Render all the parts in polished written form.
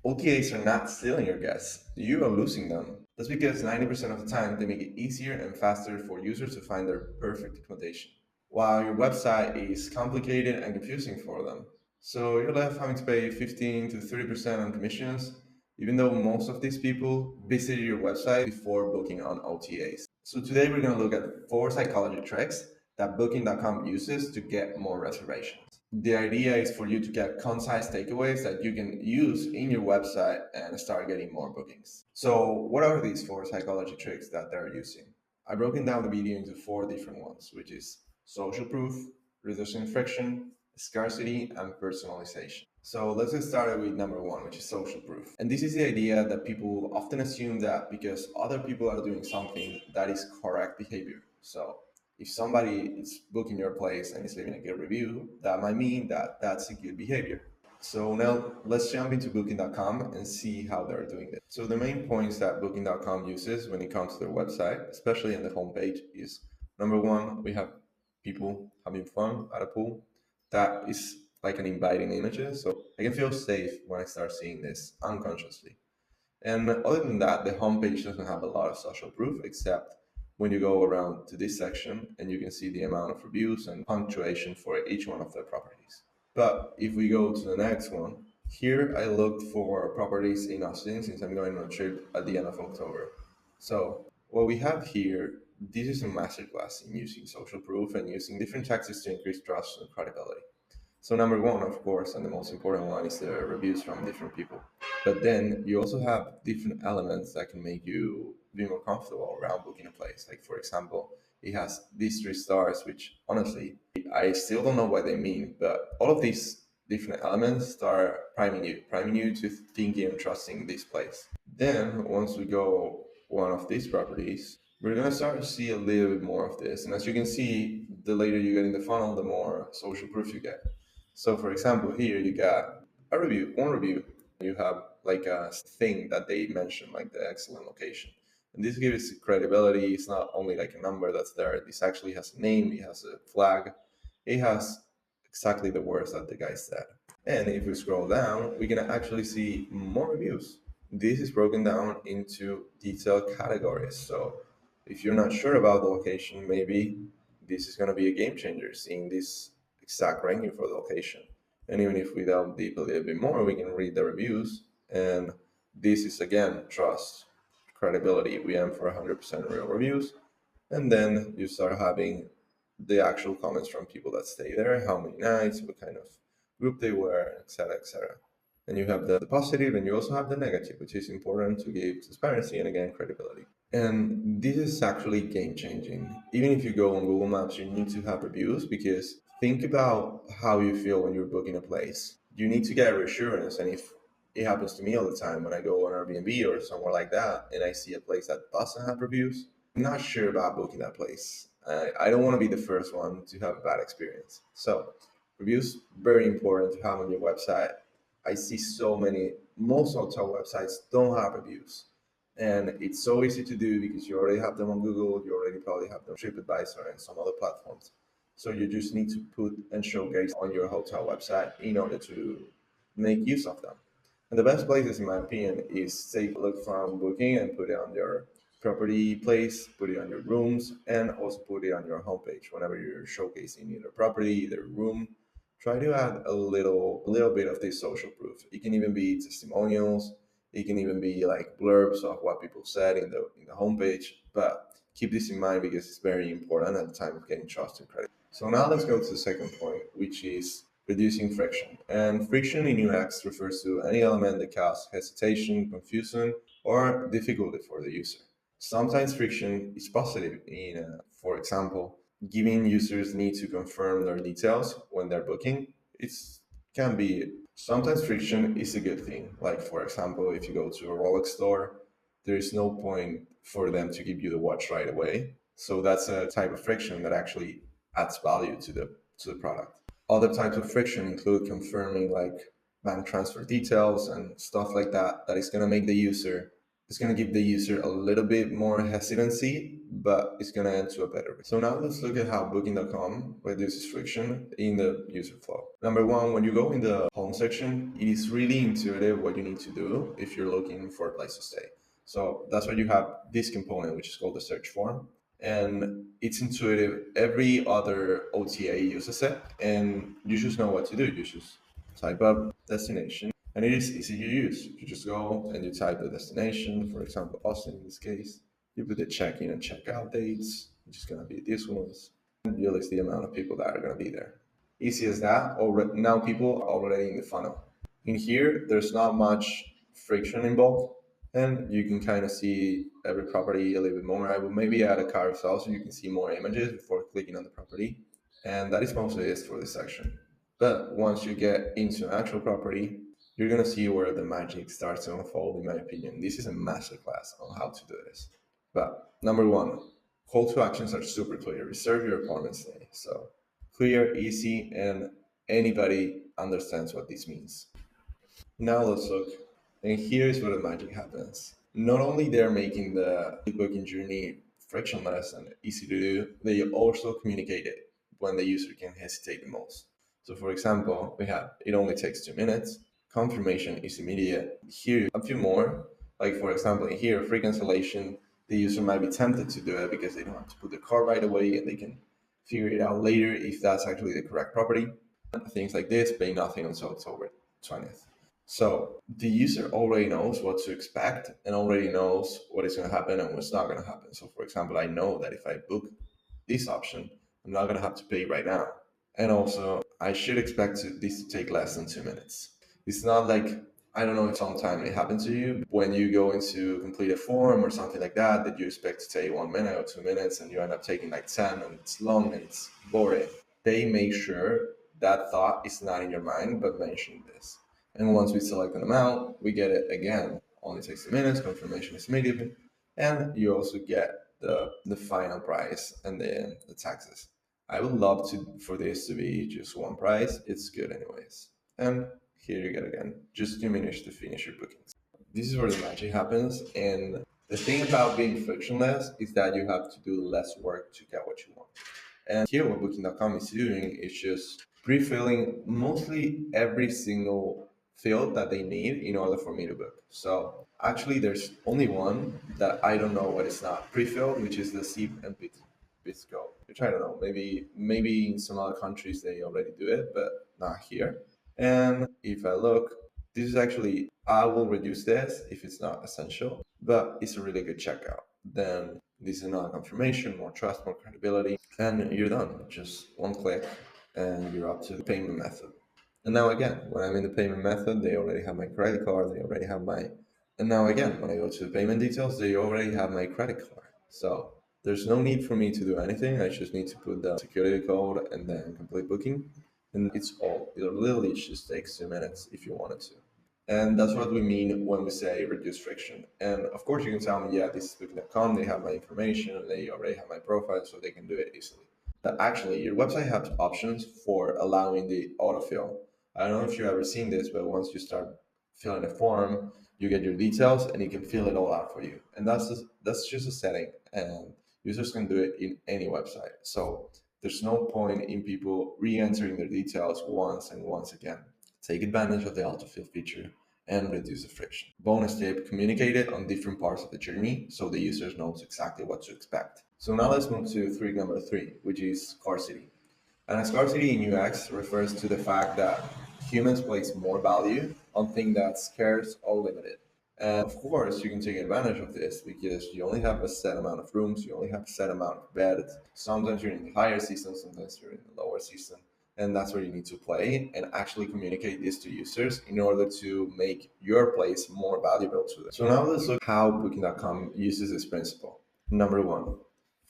OTAs are not stealing your guests, you are losing them. That's because 90% of the time they make it easier and faster for users to find their perfect accommodation, while your website is complicated and confusing for them. So you're left having to pay 15 to 30% on commissions, even though most of these people visited your website before booking on OTAs. So today we're going to look at 4 psychology tricks that Booking.com uses to get more reservations. The idea is for you to get concise takeaways that you can use in your website and start getting more bookings. So, what are these 4 psychology tricks that they're using? I broken down the video into 4 different ones, which is social proof, reducing friction, scarcity, and personalization. So let's get started with number 1, which is social proof. And this is the idea that people often assume that because other people are doing something, that is correct behavior. So if somebody is booking your place and is leaving a good review, that might mean that that's a good behavior. So now let's jump into booking.com and see how they're doing this. So the main points that booking.com uses when it comes to their website, especially on the homepage, is number 1, we have people having fun at a pool. That is like an inviting images. So I can feel safe when I start seeing this unconsciously. And other than that, the homepage doesn't have a lot of social proof, except when you go around to this section and you can see the amount of reviews and punctuation for each one of the properties. But if we go to the next one, here I looked for properties in Austin since I'm going on a trip at the end of October. So what we have here, this is a masterclass in using social proof and using different tactics to increase trust and credibility. So number 1, of course, and the most important one is the reviews from different people. But then you also have different elements that can make you be more comfortable around booking a place. Like for example, it has these 3 stars, which honestly I still don't know what they mean. But all of these different elements start priming you to thinking and trusting this place. Then once we go one of these properties, we're gonna start to see a little bit more of this. And as you can see, the later you get in the funnel, the more social proof you get. So for example, here you got a review, one review. You have like a thing that they mention, like the excellent location. And this gives credibility. It's not only like a number that's there. This actually has a name, it has a flag, it has exactly the words that the guy said. And if we scroll down, we can actually see more reviews. This is broken down into detailed categories. So if you're not sure about the location, maybe this is going to be a game changer, seeing this exact ranking for the location. And even if we delve deep a little bit more, we can read the reviews. And this is again trust, credibility. We aim for 100% real reviews. And then you start having the actual comments from people that stay there, how many nights, what kind of group they were, etc., etc. And you have the positive, and you also have the negative, which is important to give transparency and again credibility. And this is actually game changing. Even if you go on Google Maps, you need to have reviews because think about how you feel when you're booking a place. You need to get reassurance. And if it happens to me all the time when I go on Airbnb or somewhere like that and I see a place that doesn't have reviews, I'm not sure about booking that place. I don't want to be the first one to have a bad experience. So, reviews very important to have on your website. I see so many, most hotel websites don't have reviews. And it's so easy to do because you already have them on Google, you already probably have them on TripAdvisor and some other platforms. So you just need to put and showcase on your hotel website in order to make use of them. And the best places, in my opinion, is take a look from booking and put it on your property place, put it on your rooms, and also put it on your homepage whenever you're showcasing either property, either room. Try to add a little bit of this social proof. It can even be testimonials. It can even be like blurbs of what people said in the homepage. But keep this in mind because it's very important at the time of getting trust and credit. So now let's go to the second point, which is reducing friction. And friction in UX refers to any element that causes hesitation, confusion, or difficulty for the user. Sometimes friction is positive for example, giving users need to confirm their details when they're booking. It can be sometimes friction is a good thing. Like for example, if you go to a Rolex store, there is no point for them to give you the watch right away. So that's a type of friction that actually adds value to the product. Other types of friction include confirming like bank transfer details and stuff like that, that is going to make the user It's going to give the user a little bit more hesitancy, but it's going to end to a better result. So now let's look at how Booking.com reduces friction in the user flow. Number one, when you go in the home section, it is really intuitive what you need to do if you're looking for a place to stay. So that's why you have this component, which is called the search form. And it's intuitive. Every other OTA uses it, and you just know what to do. You just type up destination, and it is easy to use. You just go and you type the destination, for example, Austin in this case. You put the check-in and check-out dates, which is going to be these ones. And you list the amount of people that are going to be there. Easy as that. Already, now people are already in the funnel. In here, there's not much friction involved, and you can kind of see every property a little bit more. I will maybe add a carousel so you can see more images before clicking on the property. And that is mostly it for this section. But once you get into an actual property, you're gonna see where the magic starts to unfold, in my opinion. This is a masterclass on how to do this. But number one, call to actions are super clear. Reserve your apartment stay. So clear, easy, and anybody understands what this means. Now let's look, and here's where the magic happens. Not only they're making the booking journey frictionless and easy to do, they also communicate it when the user can hesitate the most. So for example, we have it only takes 2 minutes, confirmation is immediate. Here a few more, like for example in here, free cancellation, the user might be tempted to do it because they don't have to put the car right away and they can figure it out later if that's actually the correct property. Things like this, pay nothing until October 20th. So the user already knows what to expect and already knows what is going to happen and what's not going to happen. So, for example, I know that if I book this option, I'm not going to have to pay right now. And also, I should expect this to take less than 2 minutes. It's not like, I don't know if sometime it happened to you when you go into complete a form or something like that, that you expect to take 1 minute or 2 minutes and you end up taking like 10 and it's long and it's boring. They make sure that thought is not in your mind, but mention this. And once we select an amount, we get it again. Only takes 2 minutes, confirmation is immediate, and you also get the final price and then the taxes. I would love to for this to be just one price. It's good anyways. And here you get again, just diminish to finish your bookings. This is where the magic happens. And the thing about being frictionless is that you have to do less work to get what you want. And here, what Booking.com is doing is just pre-filling mostly every single field that they need in order for me to book. So actually, there's only one that I don't know what is not pre-filled, which is the SIP and BITSCO, which I don't know. Maybe in some other countries they already do it, but not here. And if I look, this is actually I will reduce this if it's not essential, but it's a really good checkout. Then this is another confirmation, more trust, more credibility, and you're done. Just one click, and you're up to the payment method. And now again, when I'm in the payment method, they already have my credit card. They already have my. And now again, when I go to the payment details, they already have my credit card. So there's no need for me to do anything. I just need to put the security code and then complete booking, and it's all. It literally just takes 2 minutes if you wanted to. And that's what we mean when we say reduce friction. And of course, you can tell me, yeah, this is booking.com, they have my information, they already have my profile, so they can do it easily. But actually, your website has options for allowing the autofill. I don't know if you've ever seen this, but once you start filling a form, you get your details and it can fill it all out for you. And that's just a setting, and users can do it in any website. So there's no point in people re-entering their details once and once again. Take advantage of the autofill feature and reduce the friction. Bonus tip, communicate it on different parts of the journey so the users knows exactly what to expect. So now let's move to number three, which is scarcity. And scarcity in UX refers to the fact that humans place more value on things that's scarce or limited. And of course, you can take advantage of this because you only have a set amount of rooms, you only have a set amount of beds. Sometimes you're in the higher season, sometimes you're in the lower season. And that's where you need to play and actually communicate this to users in order to make your place more valuable to them. So now let's look how Booking.com uses this principle. Number one,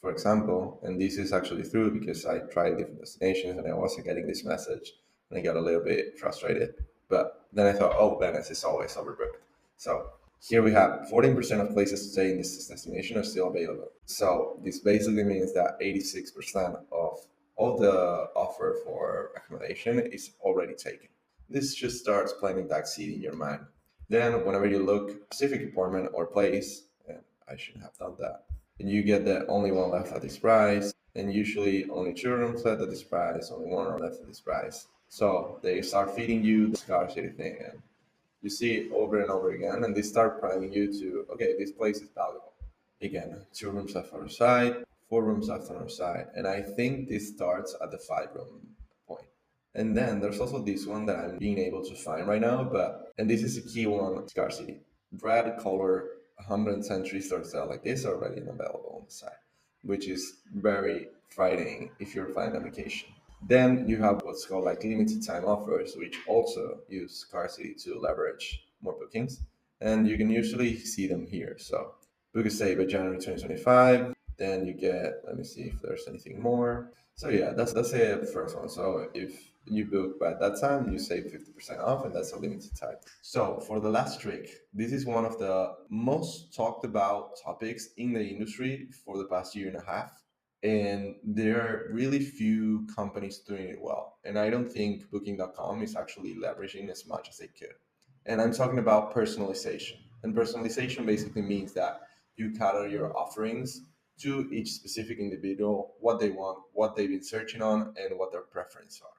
for example, and this is actually true because I tried different destinations and I wasn't getting this message and I got a little bit frustrated. But then I thought, oh, Venice is always overbooked. So here we have 14% of places to stay in this destination are still available. So this basically means that 86% of all the offer for accommodation is already taken. This just starts planting that seed in your mind. Then whenever you look specific apartment or place, and I shouldn't have done that, and you get the only one left at this price, and usually only two rooms left at this price, only one room left at this price. So they start feeding you the scarcity thing, and you see it over and over again, and they start priming you to, okay, this place is valuable. Again, two rooms left on our side, four rooms left on our side, and I think this starts at the five-room point. And then there's also this one that I'm being able to find right now, and this is a key one, scarcity. Red color 110 store sale like this already available on the site, which is very frightening if you're finding a vacation. Then you have what's called like limited time offers, which also use scarcity to leverage more bookings. And you can usually see them here. So book a stay by January 2025. Then you get, let me see if there's anything more. So yeah, that's the first one. So if you book by that time, you save 50% off, and that's a limited time. So for the last trick, this is one of the most talked about topics in the industry for the past year and a half, and there are really few companies doing it well. And I don't think booking.com is actually leveraging as much as they could. And I'm talking about personalization. And personalization basically means that you cater your offerings to each specific individual, what they want, what they've been searching on, and what their preferences are.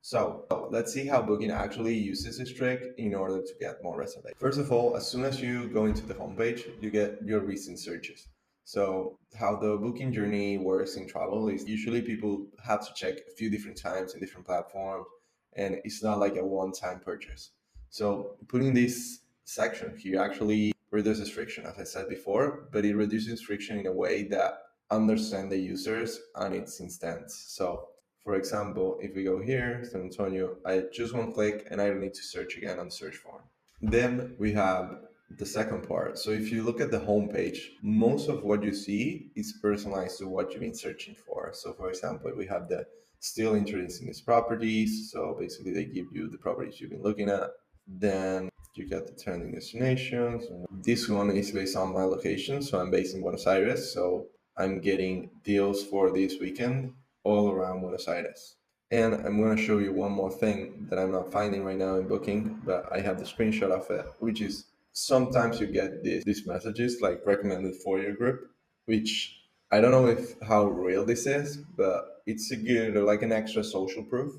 So let's see how Booking actually uses this trick in order to get more reservations. First of all, as soon as you go into the homepage, you get your recent searches. So how the booking journey works in travel is usually people have to check a few different times in different platforms, and it's not like a one-time purchase. So putting this section here actually reduces friction, as I said before, but it reduces friction in a way that understand the users and its instance. So for example, if we go here, San Antonio, I just one click and I don't need to search again on the search form. Then we have the second part. So if you look at the homepage, most of what you see is personalized to what you've been searching for. So for example, we have the still interested in these properties. So basically they give you the properties you've been looking at. Then you get the trending destinations. This one is based on my location. So I'm based in Buenos Aires. So I'm getting deals for this weekend all around Buenos Aires. And I'm going to show you one more thing that I'm not finding right now in Booking, but I have the screenshot of it, which is sometimes you get these messages like recommended for your group, which I don't know if how real this is, but it's a good, like an extra social proof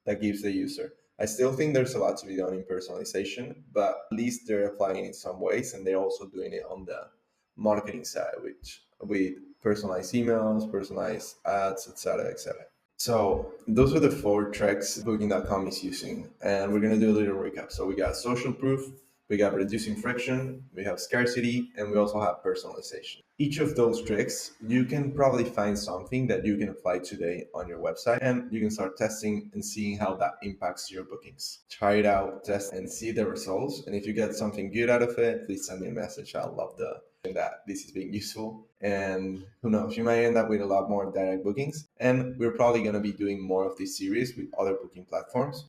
that gives the user. I still think there's a lot to be done in personalization, but at least they're applying it in some ways, and they're also doing it on the marketing side, which with personalized emails, personalized ads, etc., etc. So those are the four tracks Booking.com is using, and we're gonna do a little recap. So we got social proof, we got reducing friction, we have scarcity, and we also have personalization. Each of those tricks, you can probably find something that you can apply today on your website, and you can start testing and seeing how that impacts your bookings. Try it out, test, and see the results. And if you get something good out of it, please send me a message. I love that this is being useful, and who knows, you might end up with a lot more direct bookings, and we're probably going to be doing more of this series with other booking platforms.